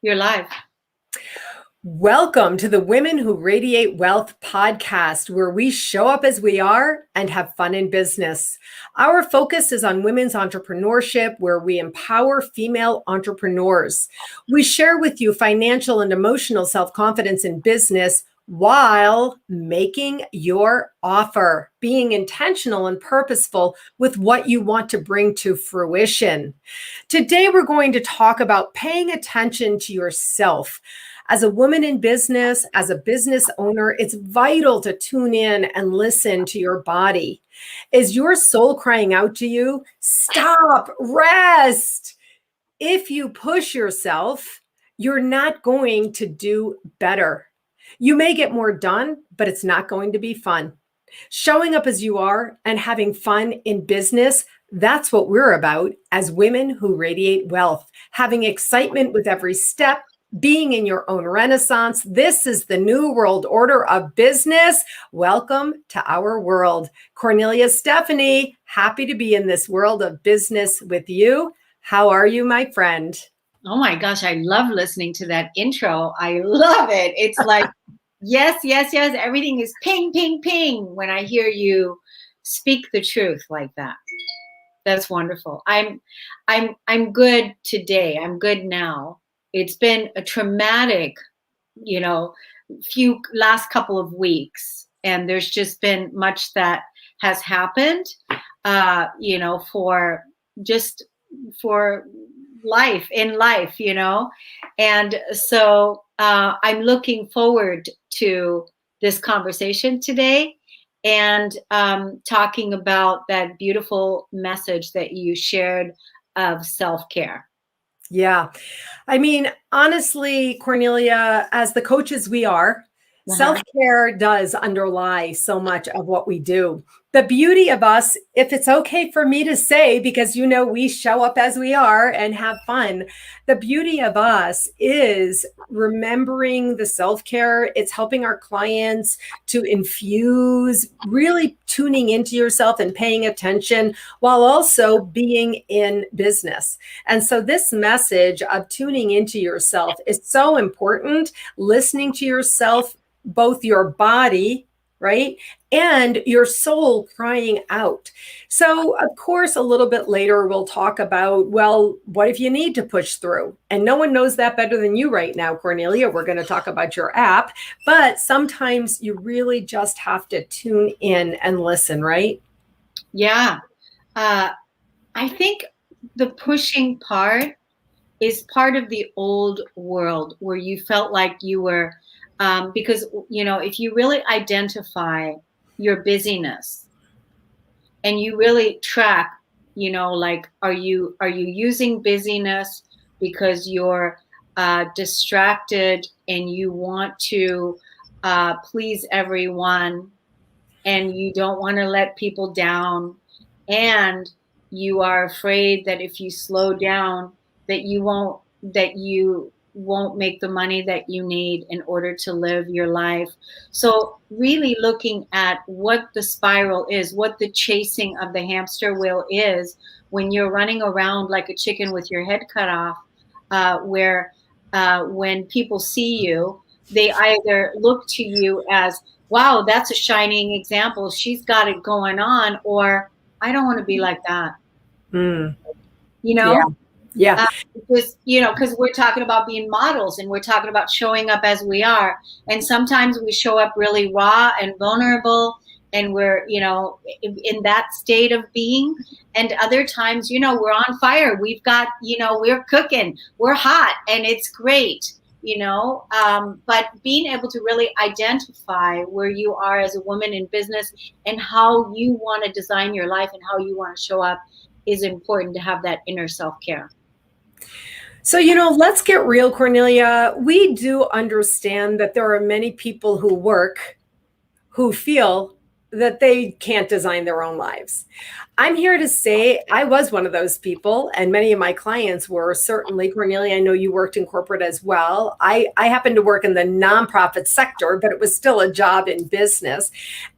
You're live. Welcome to the Women Who Radiate Wealth podcast, where we show up as we are and have fun in business. Our focus is on women's entrepreneurship, where we empower female entrepreneurs. We share with you financial and emotional self-confidence in business while making your offer, being intentional and purposeful with what you want to bring to fruition. Today, we're going to talk about paying attention to yourself. As a woman in business, as a business owner, it's vital to tune in and listen to your body. Is your soul crying out to you? Stop, rest. If you push yourself, you're not going to do better. You may get more done, but it's not going to be fun. Showing up as you are and having fun in business, that's what we're about as women who radiate wealth, having excitement with every step, being in your own renaissance. This is the new world order of business. Welcome to our world. Kornelia Stephanie, happy to be in this world of business with you. How are you, my friend? Oh my gosh, I love listening to that intro. I love it. It's like, yes, yes, yes. Everything is ping, ping, ping when I hear you speak the truth like that. That's wonderful. I'm good today. I'm good now. It's been a traumatic, few last couple of weeks, and there's just been much that has happened, for life, and so I'm looking forward to this conversation today and talking about that beautiful message that you shared of self-care. Yeah. I mean, honestly, Kornelia, as the coaches we are, self-care does underlie so much of what we do. The beauty of us, if it's okay for me to say, because we show up as we are and have fun. The beauty of us is remembering the self-care. It's helping our clients to infuse, really tuning into yourself and paying attention while also being in business. And so this message of tuning into yourself is so important, listening to yourself, both your body, right, and your soul crying out. So, of course, a little bit later, we'll talk about, well, what if you need to push through? And no one knows that better than you right now, Kornelia. We're going to talk about your app, but sometimes you really just have to tune in and listen, right? Yeah. I think the pushing part is part of the old world where you felt like you were, because, if you really identify your busyness and you really track, are you using busyness because you're distracted and you want to please everyone and you don't want to let people down, and you are afraid that if you slow down that you won't make the money that you need in order to live your life. So really looking at what the spiral is, what the chasing of the hamster wheel is when you're running around like a chicken with your head cut off, where when people see you, they either look to you as, wow, that's a shining example, she's got it going on, or I don't want to be like that. Yeah. Because we're talking about being models and we're talking about showing up as we are. And sometimes we show up really raw and vulnerable and we're, in that state of being. And other times, we're on fire. We've got, we're cooking, we're hot, and it's great. But being able to really identify where you are as a woman in business and how you want to design your life and how you want to show up is important to have that inner self-care. So, let's get real, Kornelia. We do understand that there are many people who feel that they can't design their own lives. I'm here to say I was one of those people, and many of my clients were. Certainly, Kornelia, I know you worked in corporate as well. I happened to work in the nonprofit sector, but it was still a job in business.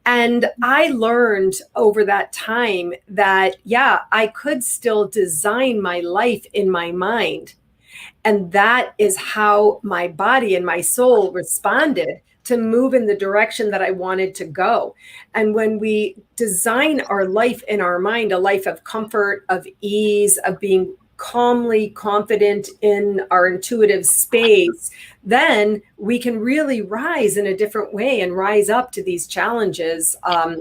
And I learned over that time that, I could still design my life in my mind. And that is how my body and my soul responded to move in the direction that I wanted to go. And when we design our life in our mind, a life of comfort, of ease, of being calmly confident in our intuitive space, then we can really rise in a different way and rise up to these challenges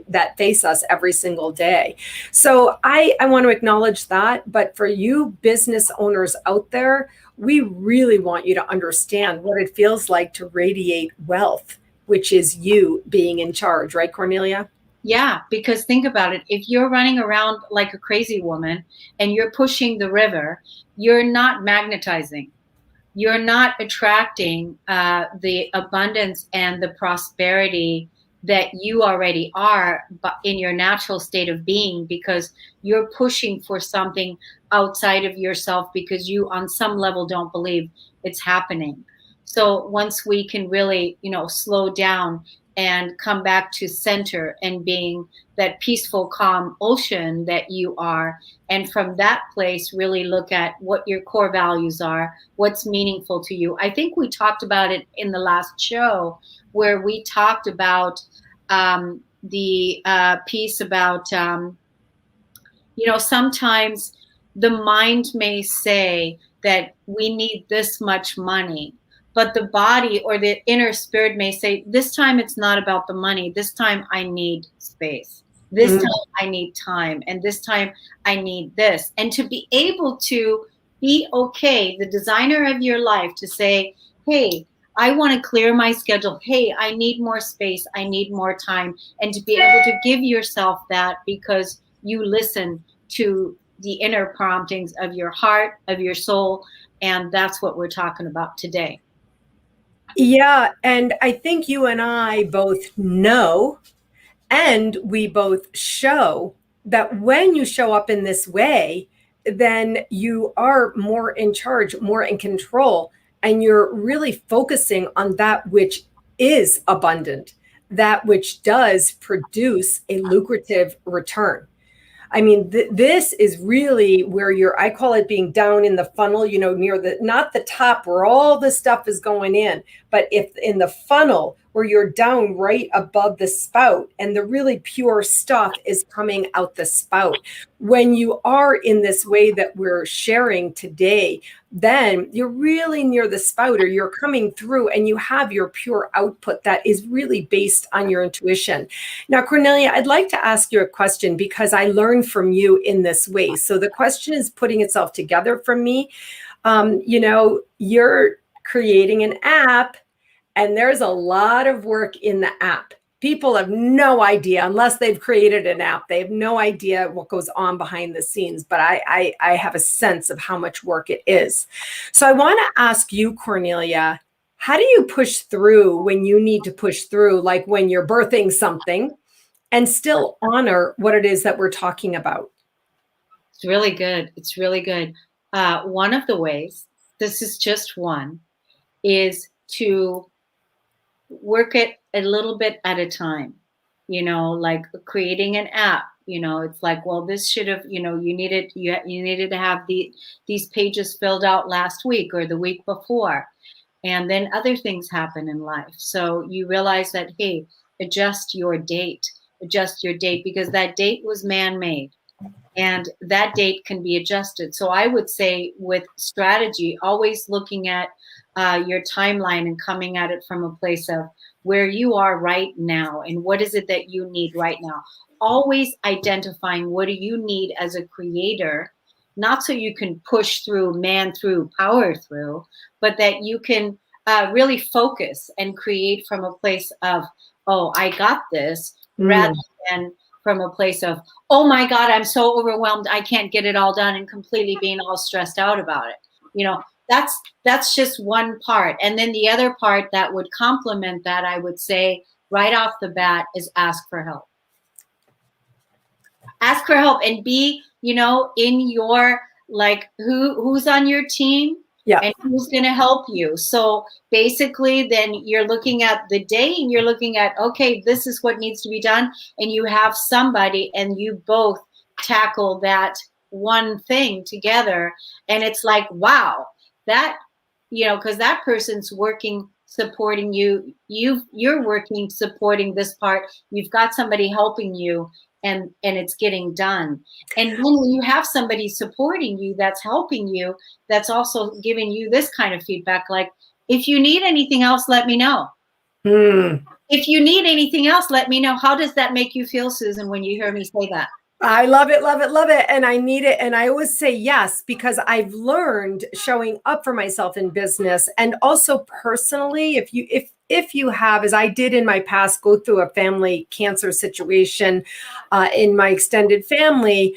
that face us every single day. So I want to acknowledge that. But for you business owners out there, we really want you to understand what it feels like to radiate wealth, which is you being in charge, right, Kornelia? Yeah, because think about it. If you're running around like a crazy woman and you're pushing the river, you're not magnetizing. You're not attracting the abundance and the prosperity that you already are in your natural state of being, because you're pushing for something outside of yourself because you on some level don't believe it's happening. So once we can really, slow down and come back to center and being that peaceful, calm ocean that you are, and from that place really look at what your core values are, what's meaningful to you. I think we talked about it in the last show where we talked about the piece about sometimes the mind may say that we need this much money, but the body or the inner spirit may say, this time it's not about the money. This time I need space. This time I need time. And this time I need this. And to be able to be okay, the designer of your life, to say, hey, I want to clear my schedule. Hey, I need more space. I need more time. And to be able to give yourself that because you listen to the inner promptings of your heart, of your soul. And that's what we're talking about today. Yeah. And I think you and I both know, and we both show that when you show up in this way, then you are more in charge, more in control, and you're really focusing on that which is abundant, that which does produce a lucrative return. I mean, this is really where I call it being down in the funnel, near not the top where all the stuff is going in, but if in the funnel where you're down right above the spout and the really pure stuff is coming out the spout. When you are in this way that we're sharing today, then you're really near the spout, or you're coming through and you have your pure output that is really based on your intuition. Now, Kornelia, I'd like to ask you a question because I learned from you in this way. So the question is putting itself together for me. You're creating an app, and there's a lot of work in the app. People have no idea, unless they've created an app, they have no idea what goes on behind the scenes. But I have a sense of how much work it is. So I want to ask you, Kornelia, how do you push through when you need to push through, like when you're birthing something, and still honor what it is that we're talking about? It's really good. It's really good. One of the ways, this is just one, is to work it a little bit at a time, like creating an app. It's like, well, this should have, you needed to have these pages filled out last week or the week before. And then other things happen in life. So you realize that, hey, adjust your date, because that date was man-made. And that date can be adjusted. So I would say with strategy, always looking at your timeline and coming at it from a place of where you are right now and what is it that you need right now. Always identifying what do you need as a creator, not so you can push through, man through, power through, but that you can really focus and create from a place of, oh, I got this, rather than from a place of, oh my God, I'm so overwhelmed, I can't get it all done, and completely being all stressed out about it. That's just one part. And then the other part that would complement that, I would say right off the bat, is ask for help. Ask for help and be, in your, like, who's on your team. Yeah. And who's going to help you. So basically, then you're looking at the day and you're looking at, okay, this is what needs to be done. And you have somebody and you both tackle that one thing together. And it's like, wow, that because that person's working, supporting you. You're working, supporting this part. You've got somebody helping you, and it's getting done. And then when you have somebody supporting you, that's helping you, that's also giving you this kind of feedback, like, if you need anything else, let me know. If you need anything else, let me know. How does that make you feel, Susan, when you hear me say that? I love it, love it, love it. And I need it. And I always say yes, because I've learned showing up for myself in business, and also personally, if you have, as I did in my past, go through a family cancer situation in my extended family,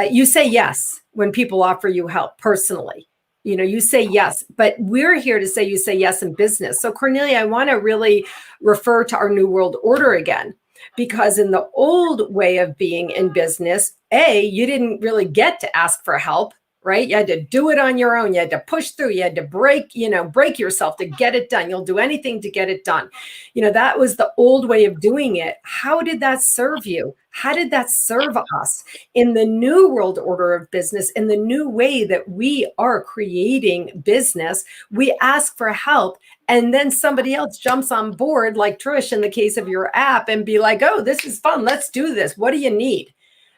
you say yes when people offer you help personally. You say yes, but we're here to say you say yes in business. So Kornelia, I want to really refer to our New World Order again. Because in the old way of being in business, you didn't really get to ask for help, right? You had to do it on your own. You had to push through. You had to break yourself to get it done. You'll do anything to get it done. That was the old way of doing it. How did that serve you? How did that serve us in the new world order of business, in the new way that we are creating business? We ask for help, and then somebody else jumps on board, like Trish in the case of your app, and be like, oh, this is fun. Let's do this. What do you need?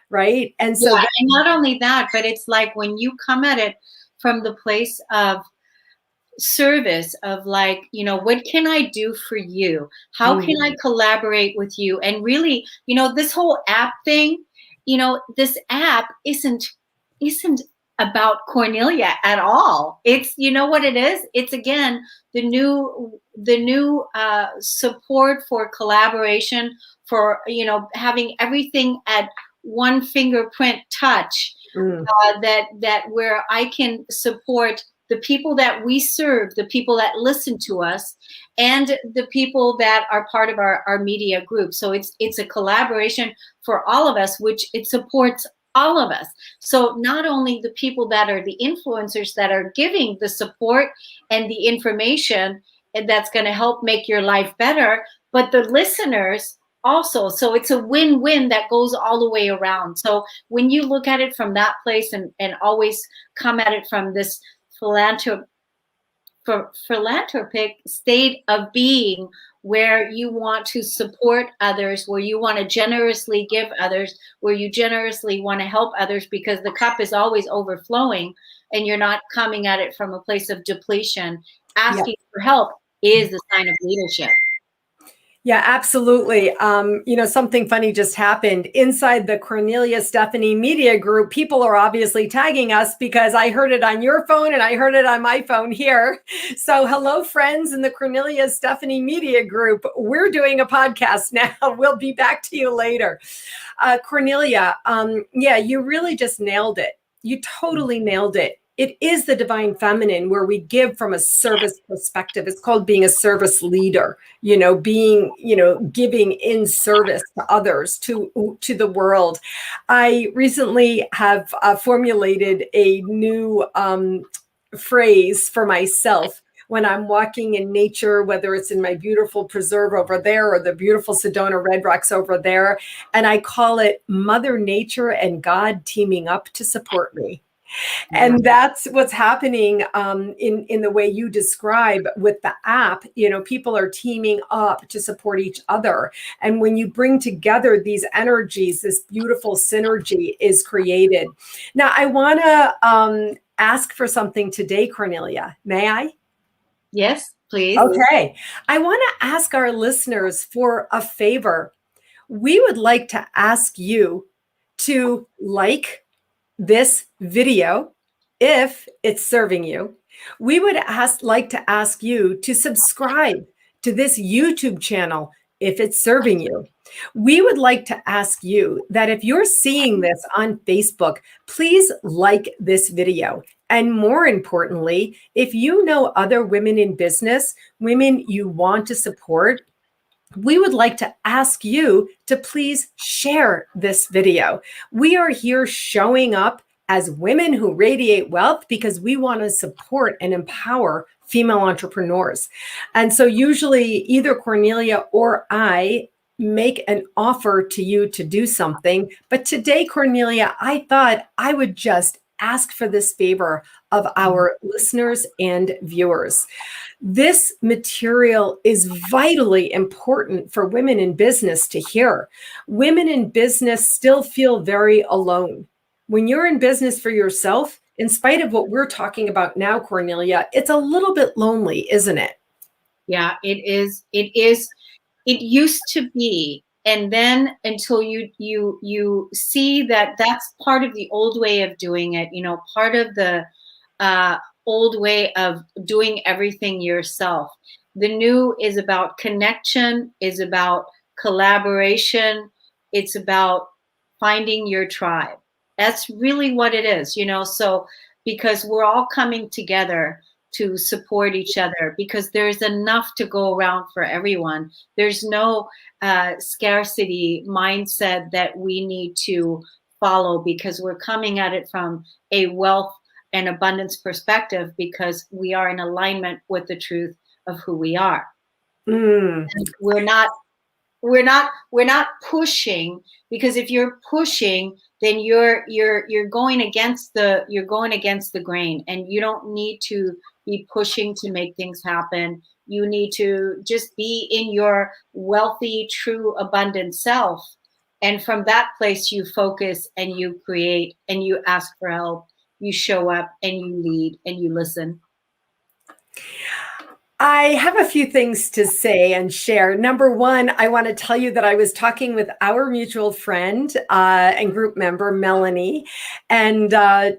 Right. And so, and not only that, but it's like when you come at it from the place of service, of like, what can I do for you? How can I collaborate with you? And really, this whole app thing, this app isn't about Kornelia at all. It's, what it is? It's, again, the new support for collaboration, for, having everything at one fingerprint touch, that where I can support the people that we serve, the people that listen to us, and the people that are part of our media group. So it's a collaboration for all of us, which it supports all of us. So not only the people that are the influencers that are giving the support and the information, and that's going to help make your life better, but the listeners also. So it's a win-win that goes all the way around. So when you look at it from that place, and always come at it from this philanthropic state of being, where you want to support others, where you want to generously give others, where you generously want to help others, because the cup is always overflowing, and you're not coming at it from a place of depletion. Asking for help is the sign of leadership. Yeah, absolutely. Something funny just happened inside the Kornelia Stephanie media group. People are obviously tagging us because I heard it on your phone and I heard it on my phone here. So hello, friends in the Kornelia Stephanie media group. We're doing a podcast now. We'll be back to you later. Kornelia, you really just nailed it. You totally nailed it. It is the divine feminine, where we give from a service perspective. It's called being a service leader, giving in service to others, to the world. I recently have formulated a new phrase for myself when I'm walking in nature, whether it's in my beautiful preserve over there or the beautiful Sedona Red Rocks over there. And I call it Mother Nature and God teaming up to support me. And that's what's happening in the way you describe with the app. People are teaming up to support each other. And when you bring together these energies, this beautiful synergy is created. Now, I want to ask for something today, Kornelia. May I? Yes, please. Okay. I want to ask our listeners for a favor. We would like to ask you to like this video if it's serving you. We would like to ask you to subscribe to this YouTube channel if it's serving you. We would like to ask you that if you're seeing this on Facebook, please like this video. And more importantly, if you know other women in business, women you want to support, we would like to ask you to please share this video. We are here showing up as women who radiate wealth because we want to support and empower female entrepreneurs. And so usually either Kornelia or I make an offer to you to do something. But today, Kornelia, I thought I would just ask for this favor of our listeners and viewers. This material is vitally important for women in business to hear. Women in business still feel very alone. When you're in business for yourself, in spite of what we're talking about now, Kornelia, it's a little bit lonely, isn't it? Yeah, it is. It is. It used to be, and then until you see that that's part of the old way of doing it. Part of the uh, old way of doing everything yourself. The new is about connection, is about collaboration, it's about finding your tribe. That's really what it is, so because we're all coming together to support each other, because there's enough to go around for everyone. There's no scarcity mindset that we need to follow, because we're coming at it from a wealth and abundance perspective, because we are in alignment with the truth of who we are. And we're not pushing, because if you're pushing, then you're going against the grain, and you don't need to be pushing to make things happen. You need to just be in your wealthy, true, abundant self, and from that place you focus and you create and you ask for help. You show up and you lead and you listen. I have a few things to say and share. Number one, I want to tell you that I was talking with our mutual friend and group member, Melanie, and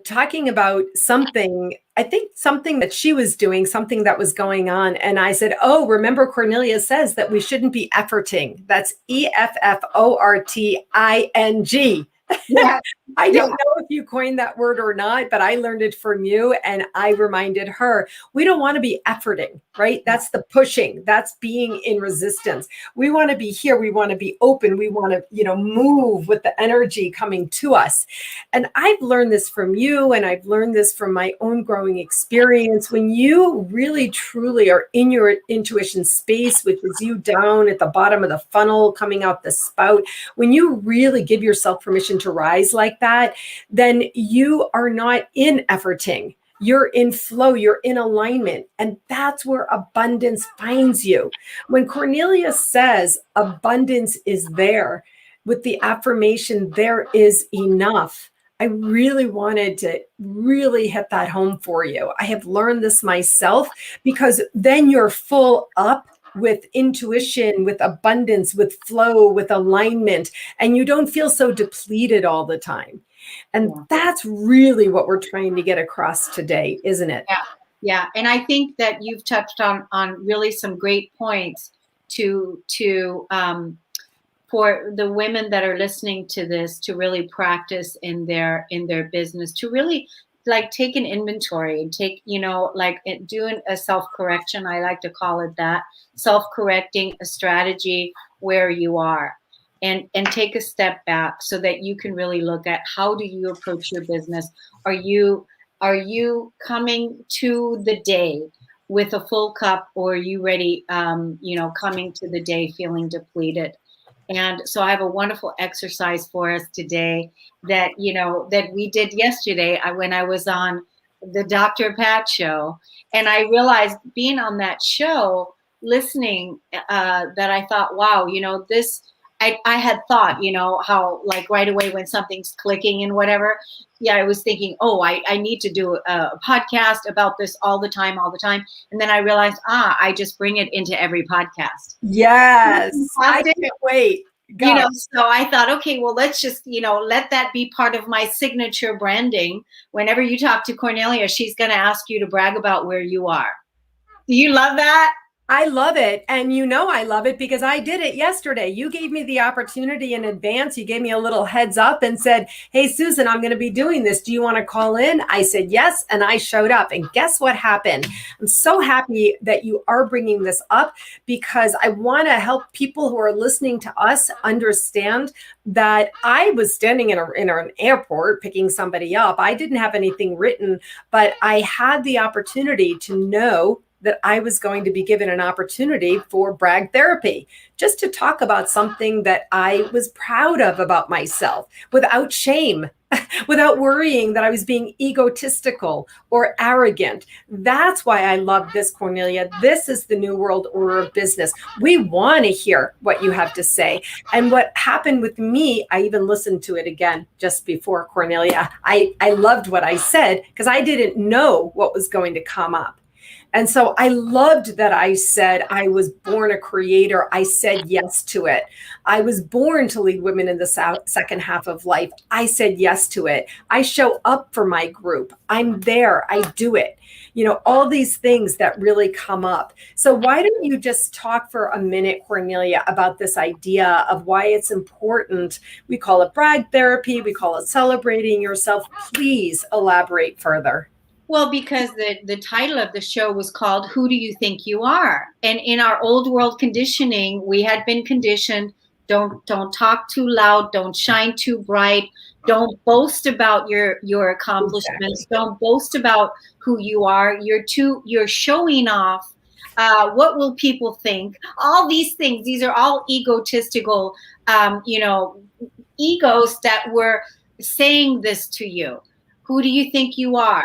talking about something, I think something that she was doing, something that was going on. And I said, oh, remember Kornelia says that we shouldn't be efforting. That's EFFORTING. Yeah. I don't know if you coined that word or not, but I learned it from you. And I reminded her, we don't want to be efforting, right? That's the pushing. That's being in resistance. We want to be here. We want to be open. We want to, move with the energy coming to us. And I've learned this from you. And I've learned this from my own growing experience. When you really, truly are in your intuition space, which is you down at the bottom of the funnel, coming out the spout, when you really give yourself permission to rise like that, then you are not in efforting. You're in flow, you're in alignment. And that's where abundance finds you. When Kornelia says abundance is there, with the affirmation, there is enough, I really wanted to really hit that home for you. I have learned this myself, because then you're full up with intuition, with abundance, with flow, with alignment, and you don't feel so depleted all the time. And that's really what we're trying to get across today, isn't it? Yeah. And I think that you've touched on really some great points to for the women that are listening to this, to really practice in their business, to really take an inventory and take, doing a self-correction. I like to call it that, self-correcting a strategy where you are, and take a step back so that you can really look at, how do you approach your business? Are you coming to the day with a full cup, or are you ready, coming to the day feeling depleted? And so I have a wonderful exercise for us today that we did yesterday when I was on the Dr. Pat show. And I realized, being on that show, listening, that I thought, wow, this, I had thought, how right away when something's clicking and whatever, I was thinking, oh, I need to do a podcast about this all the time. And then I realized, I just bring it into every podcast. Yes. I can't wait. So I thought, okay, well, let's just, let that be part of my signature branding. Whenever you talk to Kornelia, she's going to ask you to brag about where you are. Do you love that? I love it. And I love it because I did it yesterday. You gave me the opportunity in advance. You gave me a little heads up and said, hey, Susan, I'm going to be doing this. Do you want to call in? I said yes. And I showed up. And guess what happened? I'm so happy that you are bringing this up, because I want to help people who are listening to us understand that I was standing in an airport picking somebody up. I didn't have anything written, but I had the opportunity to know that I was going to be given an opportunity for brag therapy, just to talk about something that I was proud of about myself without shame, without worrying that I was being egotistical or arrogant. That's why I love this, Kornelia. This is the new world order of business. We want to hear what you have to say. And what happened with me, I even listened to it again just before, Kornelia. I loved what I said because I didn't know what was going to come up. And so I loved that I said I was born a creator. I said yes to it. I was born to lead women in the second half of life. I said yes to it. I show up for my group. I'm there. I do it. You know, all these things that really come up. So why don't you just talk for a minute, Kornelia, about this idea of why it's important. We call it brag therapy. We call it celebrating yourself. Please elaborate further. Well, because the title of the show was called Who Do You Think You Are? And in our old world conditioning, we had been conditioned, don't talk too loud, don't shine too bright, don't boast about your accomplishments, exactly. Don't boast about who you are. You're showing off. What will people think? All these things, these are all egotistical, egos that were saying this to you. Who do you think you are?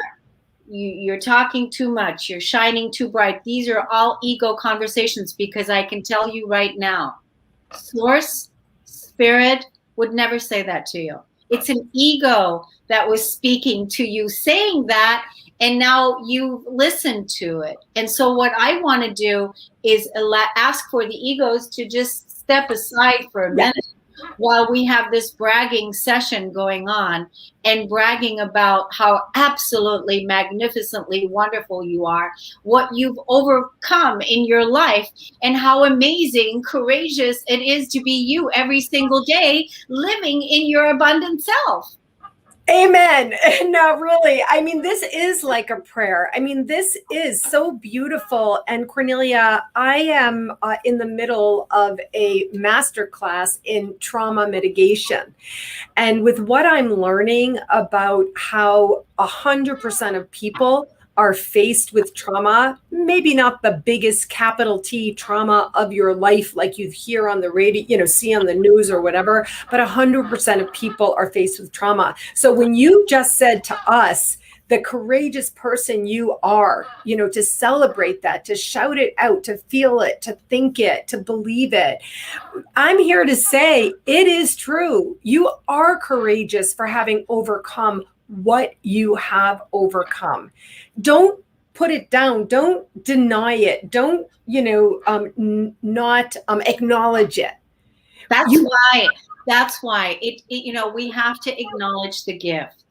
You're talking too much. You're shining too bright. These are all ego conversations, because I can tell you right now, source, spirit would never say that to you. It's an ego that was speaking to you, saying that, and now you listen to it. And so what I want to do is ask for the egos to just step aside for a minute while we have this bragging session going on, and bragging about how absolutely magnificently wonderful you are, what you've overcome in your life, and how amazing, courageous it is to be you every single day, living in your abundant self. Amen. No, really. I mean, this is like a prayer. I mean, this is so beautiful. And Kornelia, I am in the middle of a masterclass in trauma mitigation. And with what I'm learning about how 100% of people are faced with trauma, maybe not the biggest capital T trauma of your life, like you hear on the radio, see on the news or whatever, but 100% of people are faced with trauma. So when you just said to us, the courageous person you are, to celebrate that, to shout it out, to feel it, to think it, to believe it. I'm here to say it is true. You are courageous for having overcome what you have overcome. Don't put it down. Don't deny it. Don't, not acknowledge it. That's why we have to acknowledge the gift.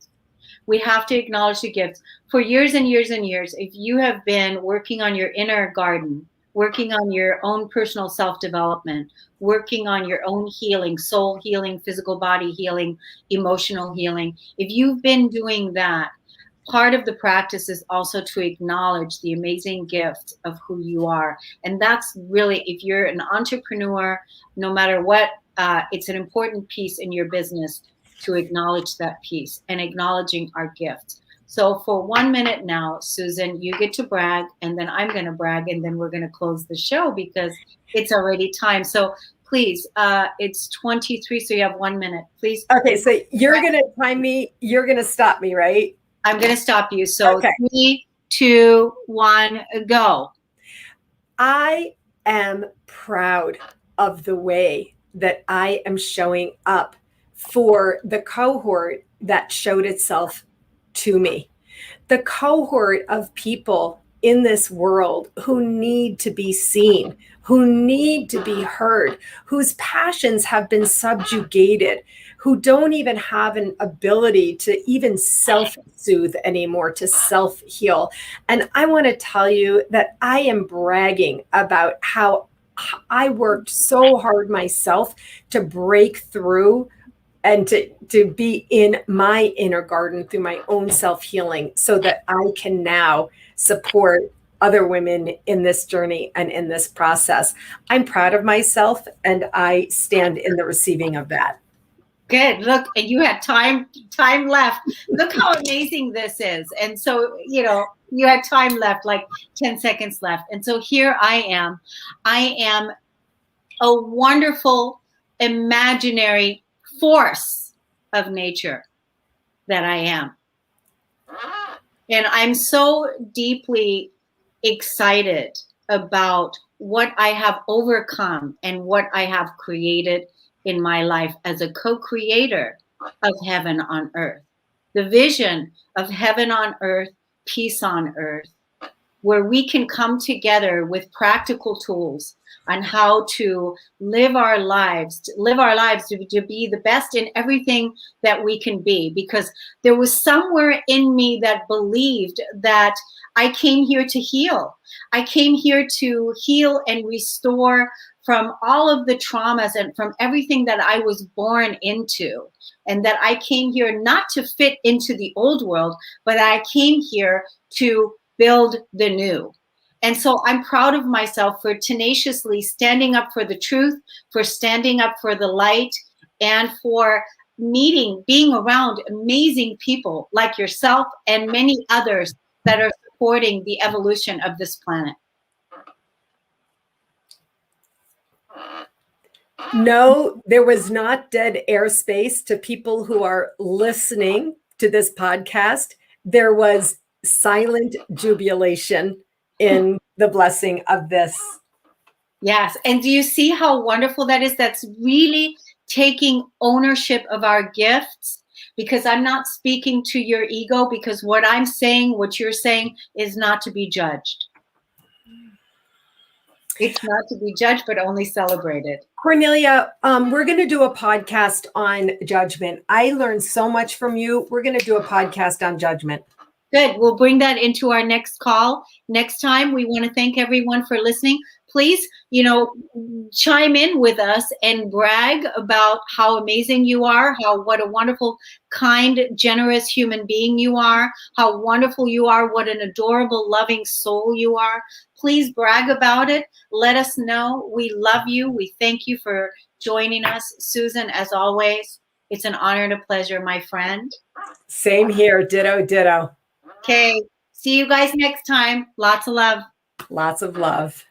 We have to acknowledge the gifts. For years and years and years, if you have been working on your inner garden, working on your own personal self-development, working on your own healing, soul healing, physical body healing, emotional healing, if you've been doing that, part of the practice is also to acknowledge the amazing gift of who you are. And that's really, if you're an entrepreneur, no matter what, it's an important piece in your business to acknowledge that piece and acknowledging our gift. So for 1 minute now, Susan, you get to brag, and then I'm going to brag, and then we're going to close the show because it's already time. So please, it's 23, so you have 1 minute. Please. Okay, so you're going to time me. You're going to stop me, right? I'm going to stop you. So okay. 3, 2, 1, go. I am proud of the way that I am showing up for the cohort that showed itself to me. The cohort of people in this world who need to be seen, who need to be heard, whose passions have been subjugated, who don't even have an ability to even self-soothe anymore, to self-heal. And I want to tell you that I am bragging about how I worked so hard myself to break through and to be in my inner garden through my own self-healing, so that I can now support other women in this journey and in this process. I'm proud of myself, and I stand in the receiving of that. Good. Look, and you had time left. Look how amazing this is. And so, You had time left, like 10 seconds left. And so here I am. I am a wonderful imaginary force of nature that I am. And I'm so deeply excited about what I have overcome and what I have created in my life as a co-creator of heaven on earth. The vision of heaven on earth, peace on earth, where we can come together with practical tools on how to live our lives, to be the best in everything that we can be. Because there was somewhere in me that believed that I came here to heal. I came here to heal and restore from all of the traumas and from everything that I was born into. And that I came here not to fit into the old world, but I came here to build the new. And so I'm proud of myself for tenaciously standing up for the truth, for standing up for the light, and for being around amazing people like yourself and many others that are supporting the evolution of this planet. No, there was not dead airspace to people who are listening to this podcast. There was silent jubilation in the blessing of this. Yes. And do you see how wonderful that is? That's really taking ownership of our gifts, because I'm not speaking to your ego, because what I'm saying, what you're saying, is not to be judged. It's not to be judged, but only celebrated. Kornelia, we're going to do a podcast on judgment. I learned so much from you. We're going to do a podcast on judgment. Good. We'll bring that into our next call. Next time, we want to thank everyone for listening. Please, chime in with us and brag about how amazing you are, what a wonderful, kind, generous human being you are, how wonderful you are, what an adorable, loving soul you are. Please brag about it. Let us know. We love you. We thank you for joining us. Susan, as always, it's an honor and a pleasure, my friend. Same here. Ditto, ditto. Okay. See you guys next time. Lots of love. Lots of love.